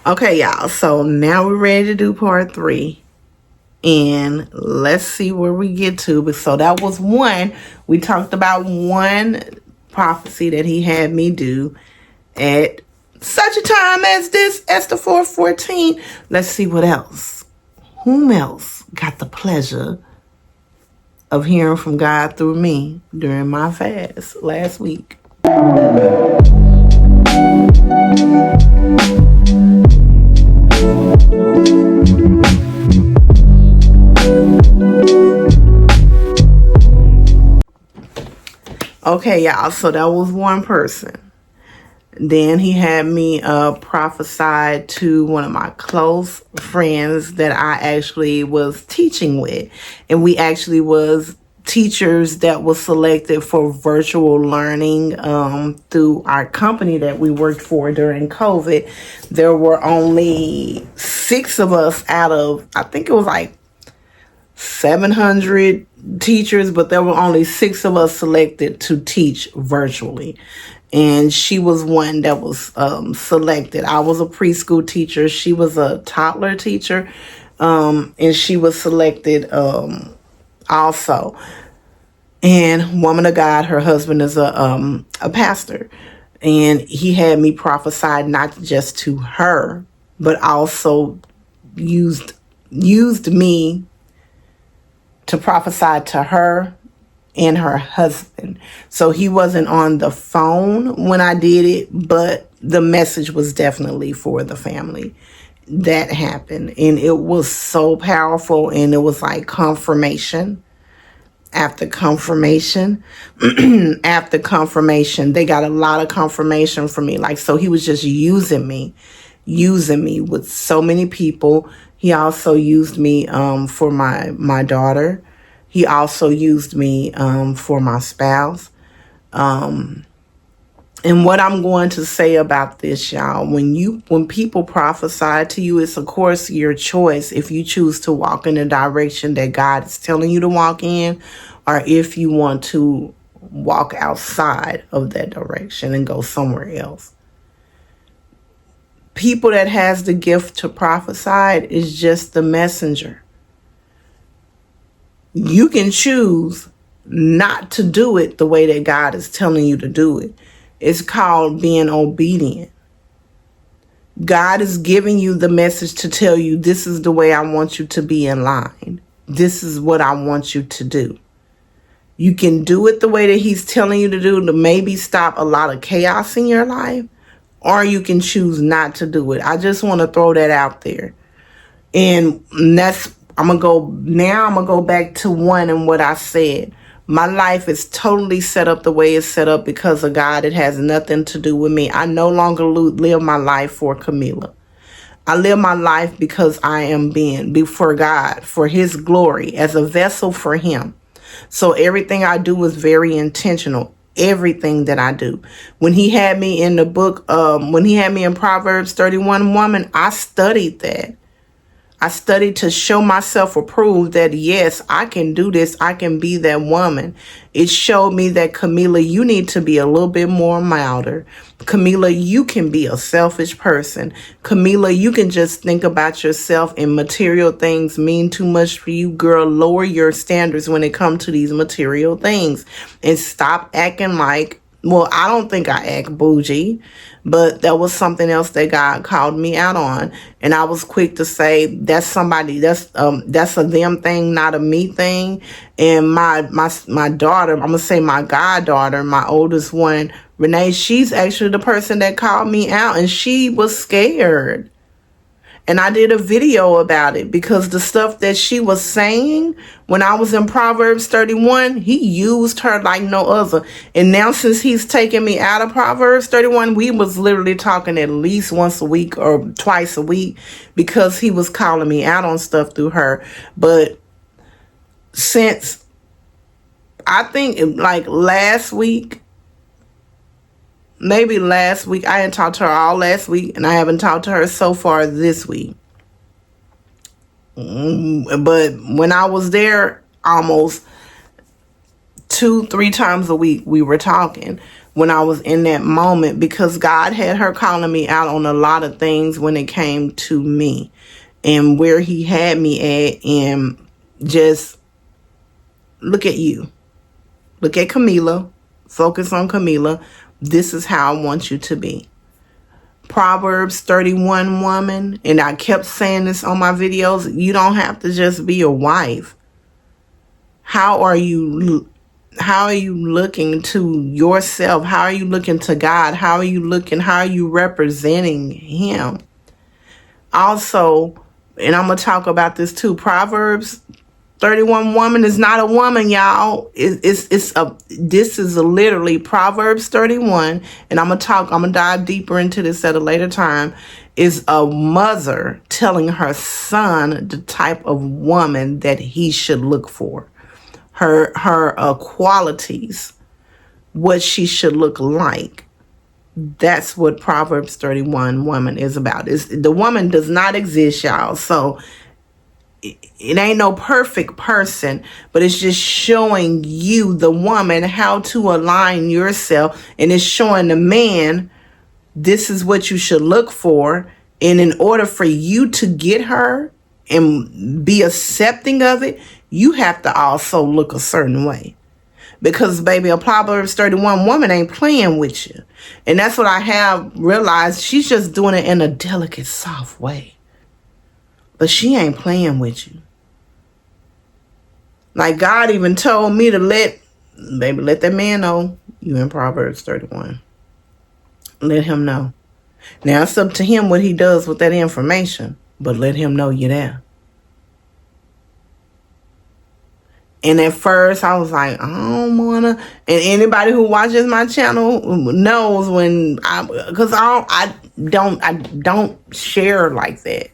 Okay, y'all. So now we're ready to do part 3. And let's see where we get to. But so that was one. We talked about one prophecy that he had me do at such a time as this, Esther 4:14. Let's see what else. Whom else got the pleasure of hearing from God through me during my fast last week? Okay, y'all. So that was one person. Then he had me prophesy to one of my close friends that I actually was teaching with. And we actually was teachers that was selected for virtual learning through our company that we worked for during COVID. There were only 6 of us out of, I think it was like 700 teachers, but there were only 6 of us selected to teach virtually. And she was one that was selected. I was a preschool teacher. She was a toddler teacher. And she was selected also. And woman of God, her husband is a pastor. And he had me prophesy not just to her, but also used me to prophesy to her and her husband. So he wasn't on the phone when I did it, but the message was definitely for the family. That happened, and it was so powerful, and it was like confirmation after confirmation after confirmation. They got a lot of confirmation from me. Like, so he was just using me with so many people. He also used me for my daughter. He also used me for my spouse. And what I'm going to say about this, y'all, when people prophesy to you, it's of course your choice if you choose to walk in the direction that God is telling you to walk in, or if you want to walk outside of that direction and go somewhere else. People that has the gift to prophesy is just the messenger. You can choose not to do it the way that God is telling you to do it. It's called being obedient. God is giving you the message to tell you, this is the way I want you to be in line. This is what I want you to do. You can do it the way that he's telling you to do to maybe stop a lot of chaos in your life, or you can choose not to do it. I just want to throw that out there. And I'm going to go back to one and what I said. My life is totally set up the way it's set up because of God. It has nothing to do with me. I no longer live my life for Camilla. I live my life because I am being before God, for his glory, as a vessel for him. So everything I do is very intentional. Everything that I do. When he had me in the book, when he had me in Proverbs 31 woman, I studied that. I studied to show myself approved that, yes, I can do this. I can be that woman. It showed me that, Camilla, you need to be a little bit more milder. Camilla, you can be a selfish person. Camilla, you can just think about yourself, and material things mean too much for you. Girl, lower your standards when it comes to these material things and stop acting like, well, I don't think I act bougie, but that was something else that God called me out on. And I was quick to say, that's a them thing, not a me thing. And my daughter, I'm going to say my goddaughter, my oldest one, Renee, she's actually the person that called me out, and she was scared. And I did a video about it because the stuff that she was saying when I was in Proverbs 31, he used her like no other. And now since he's taken me out of Proverbs 31, we was literally talking at least once a week or twice a week because he was calling me out on stuff through her. But since I think like last week, maybe last week, I hadn't talked to her all last week, and I haven't talked to her so far this week. But when I was there, almost 2-3 times a week, we were talking. when I was in that moment, because God had her calling me out on a lot of things when it came to me and where he had me at. And just look at you. Look at Camila. Focus on Camila. This is how I want you to be. Proverbs 31 woman, and I kept saying this on my videos, you don't have to just be a wife. How are you looking to yourself? How are you looking to God? How are you representing him? Also, and I'm going to talk about this too, Proverbs 31 woman is not a woman, y'all. This is literally Proverbs 31, and I'm gonna dive deeper into this at a later time, is a mother telling her son the type of woman that he should look for. Her qualities, what she should look like. That's what Proverbs 31 woman is about. The woman does not exist, y'all. So it ain't no perfect person, but it's just showing you, the woman, how to align yourself. And it's showing the man, this is what you should look for. And in order for you to get her and be accepting of it, you have to also look a certain way. Because, baby, a Proverbs 31 woman ain't playing with you. And that's what I have realized. She's just doing it in a delicate, soft way. But she ain't playing with you. Like God even told me to let that man know you in Proverbs 31. Let him know. Now it's up to him what he does with that information. But let him know you're there. And at first I was like, I don't wanna. And anybody who watches my channel knows because I don't share like that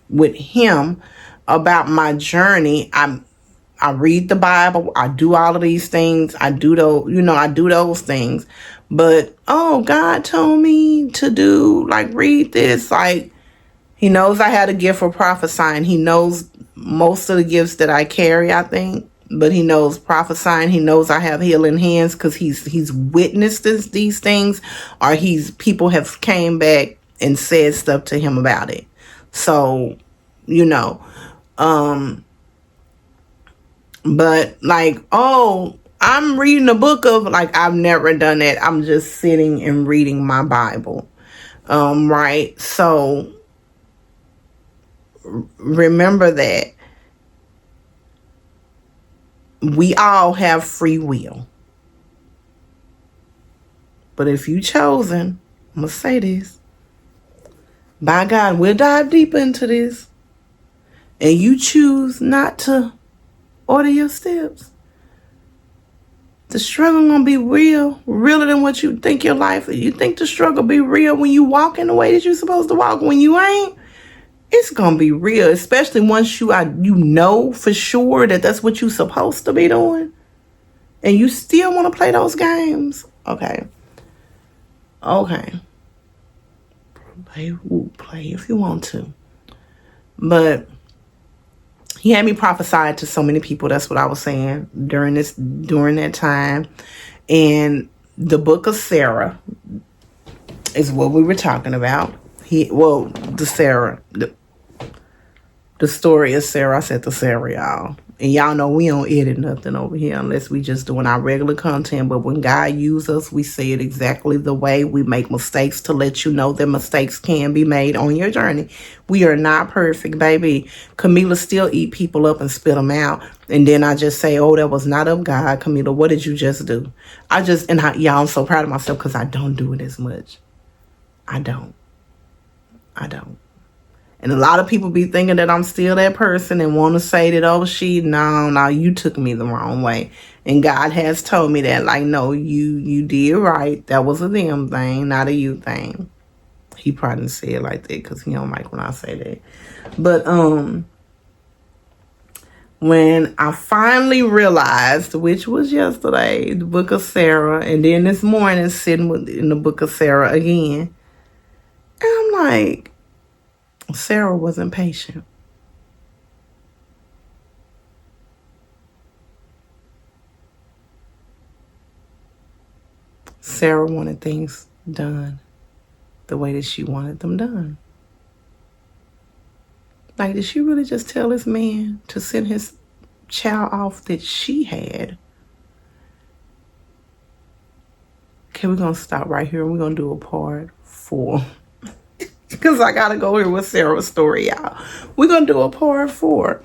with him about my journey. I read the Bible. I do all of these things. I do those things. But God told me to read this. Like, he knows I had a gift for prophesying. He knows most of the gifts that I carry, I think. But he knows prophesying. He knows I have healing hands because he's witnessed these things, or people have came back and said stuff to him about it. So, but I'm reading a book of, I've never done that. I'm just sitting and reading my Bible. Right. So remember that we all have free will. But if you chosen, I'm going to say this, by God, we'll dive deeper into this, and you choose not to order your steps, the struggle gonna be real, realer than what you think your life is. You think the struggle be real when you walk in the way that you're supposed to walk. When you ain't, it's gonna be real, especially once you know for sure that that's what you're supposed to be doing, and you still want to play those games. Okay. Play if you want to. But he had me prophesied to so many people. That's what I was saying during that time. And the book of Sarah is what we were talking about. The story of Sarah. I said the Sarah, y'all. And y'all know we don't edit nothing over here unless we just doing our regular content. But when God uses us, we say it exactly the way. We make mistakes to let you know that mistakes can be made on your journey. We are not perfect, baby. Camila still eat people up and spit them out. And then I just say, that was not of God. Camila, what did you just do? Y'all, I'm so proud of myself because I don't do it as much. I don't. And a lot of people be thinking that I'm still that person and want to say that, no, you took me the wrong way. And God has told me that, no, you did right. That was a them thing, not a you thing. He probably didn't say it like that because he don't like when I say that. But when I finally realized, which was yesterday, the book of Sarah, and then this morning sitting in the book of Sarah again, and I'm like, Sarah wasn't patient. Sarah wanted things done the way that she wanted them done. Like, did she really just tell this man to send his child off that she had? Okay, we're going to stop right here and we're going to do a part 4. Because I got to go here with Sarah's story, y'all. We're going to do a part 4.